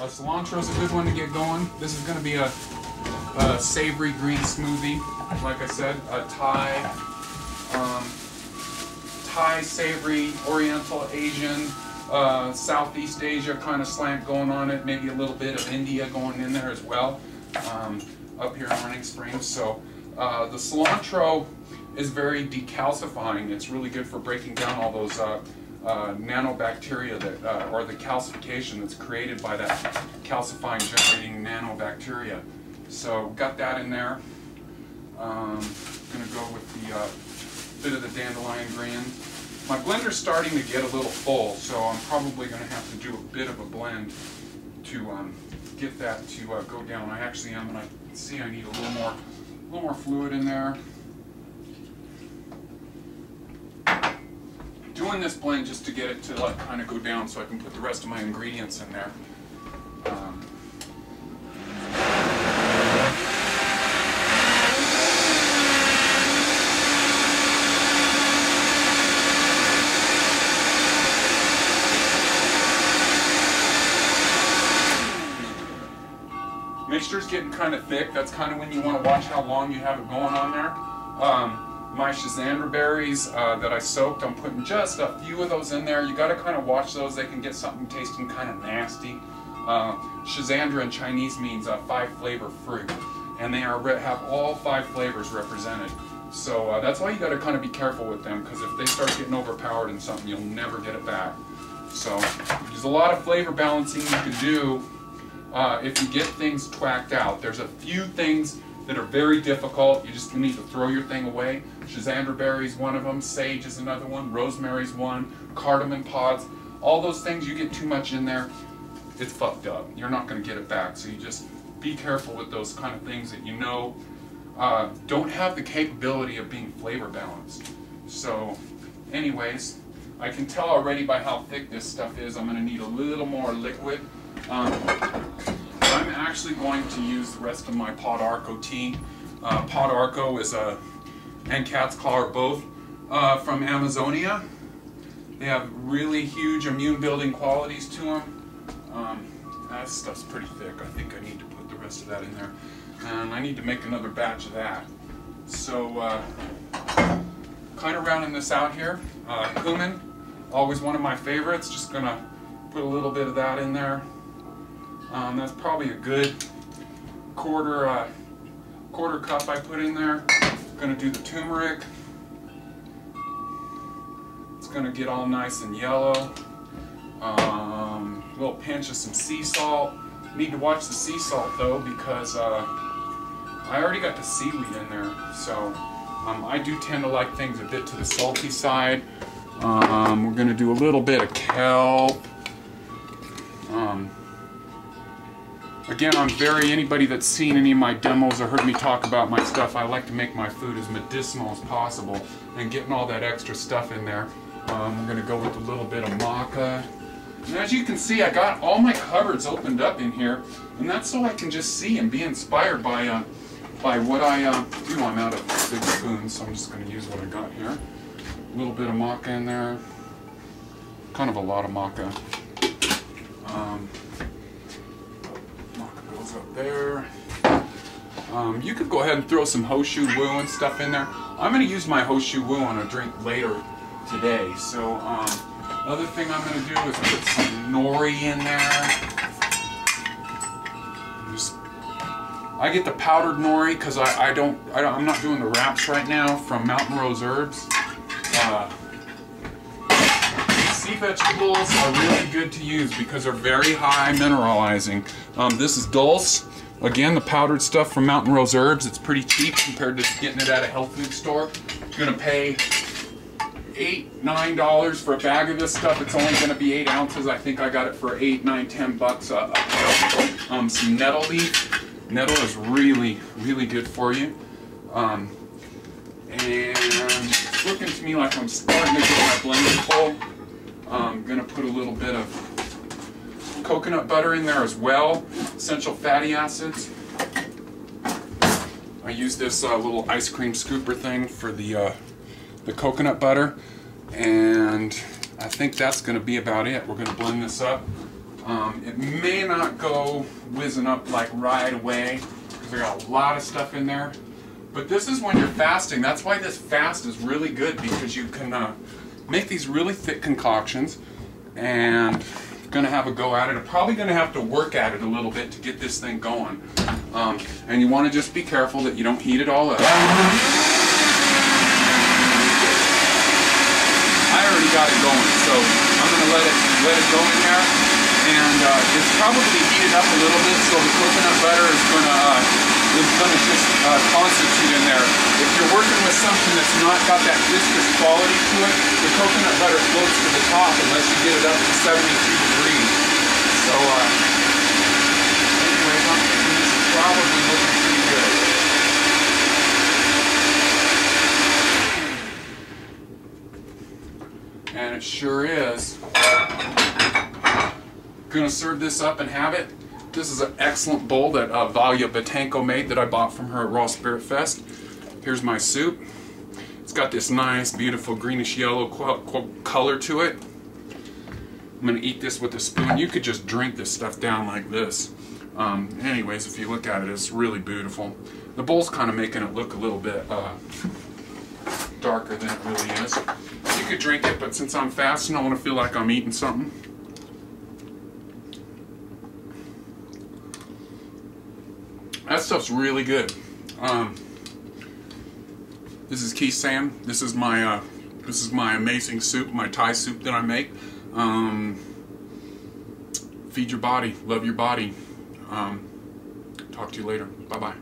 Cilantro is a good one to get going. This is going to be a savory green smoothie. Like I said, a Thai, savory, Oriental, Asian, Southeast Asia kind of slant going on it. Maybe a little bit of India going in there as well. Up here in Running Springs. So the cilantro is very decalcifying. It's really good for breaking down all those nanobacteria that, or the calcification that's created by that calcifying generating nanobacteria. So got that in there. Going to go with the bit of the dandelion green. My blender's starting to get a little full, so I'm probably going to have to do a bit of a blend to get that to go down. I actually am going to see I need a little more fluid in there. Doing this blend just to get it to like kind of go down so I can put the rest of my ingredients in there. Mixture's getting kind of thick. That's kind of when you want to watch how long you have it going on there. My Schisandra berries that I soaked, I'm putting just a few of those in there. You got to kind of watch those. They can get something tasting kind of nasty. Schisandra in Chinese means 5-flavor fruit, and they have all 5 flavors represented. So that's why you got to kind of be careful with them, because if they start getting overpowered in something, you'll never get it back. So there's a lot of flavor balancing you can do if you get things twacked out. There's a few things that are very difficult. You just need to throw your thing away. Schisandra berry is one of them. Sage is another one. Rosemary's one. Cardamom pods. All those things, you get too much in there, it's fucked up. You're not going to get it back. So you just be careful with those kind of things that you know don't have the capability of being flavor balanced. So anyways, I can tell already by how thick this stuff is, I'm going to need a little more liquid. I'm actually going to use the rest of my Pod Arco tea. Pod Arco is and cat's claw are both from Amazonia. They have really huge immune building qualities to them. That stuff's pretty thick. I think I need to put the rest of that in there. And I need to make another batch of that. So kind of rounding this out here. Cumin, always one of my favorites. Just gonna put a little bit of that in there. That's probably a good quarter cup I put in there. Gonna do the turmeric. It's gonna get all nice and yellow. Little pinch of some sea salt. Need to watch the sea salt though, because I already got the seaweed in there. So I do tend to like things a bit to the salty side. We're gonna do a little bit of kelp. Again, anybody that's seen any of my demos or heard me talk about my stuff, I like to make my food as medicinal as possible, and getting all that extra stuff in there. We're going to go with a little bit of maca. And as you can see, I got all my cupboards opened up in here, and that's so I can just see and be inspired by what I do. I'm out of big spoons, so I'm just going to use what I got here. A little bit of maca in there. Kind of a lot of maca. Up there. You could go ahead and throw some Hoshu Wu and stuff in there. I'm going to use my Hoshu Wu on a drink later today. So other thing I'm going to do is put some nori in there. I get the powdered nori because I'm not doing the wraps right now from Mountain Rose Herbs. Sea vegetables are really good to use because they're very high mineralizing. This is dulse. Again, the powdered stuff from Mountain Rose Herbs. It's pretty cheap compared to getting it at a health food store. You're going to pay $8, $9 for a bag of this stuff. It's only going to be 8 ounces. I think I got it for $8, $9, $10 some nettle leaf. Nettle is really, really good for you. And it's looking to me like I'm starting to get my blender full. I'm going to put a little bit of coconut butter in there as well, essential fatty acids. I use this little ice cream scooper thing for the coconut butter, and I think that's going to be about it. We're going to blend this up. It may not go whizzing up like right away because I got a lot of stuff in there. But this is when you're fasting. That's why this fast is really good, because you can make these really thick concoctions, and you're going to have a go at it. I'm probably going to have to work at it a little bit to get this thing going. And you want to just be careful that you don't heat it all up. I already got it going, so I'm going to let it go in there, and it's probably heated up a little bit, so the coconut butter is going to just constitute in there. If you're working with something that's not got that viscous quality to it, the coconut butter floats to the top unless you get it up to 72 degrees. So, anyways, I'm thinking this is probably looking pretty good. And it sure is. Gonna serve this up and have it. This is an excellent bowl that Valia Batanko made that I bought from her at Raw Spirit Fest. Here's my soup. It's got this nice, beautiful greenish yellow color to it. I'm gonna eat this with a spoon. You could just drink this stuff down like this. Anyways, if you look at it, it's really beautiful. The bowl's kind of making it look a little bit darker than it really is. You could drink it, but since I'm fasting, I want to feel like I'm eating something. That stuff's really good. This is Kisan. This is my amazing soup, my Thai soup that I make. Feed your body, love your body. Talk to you later. Bye bye.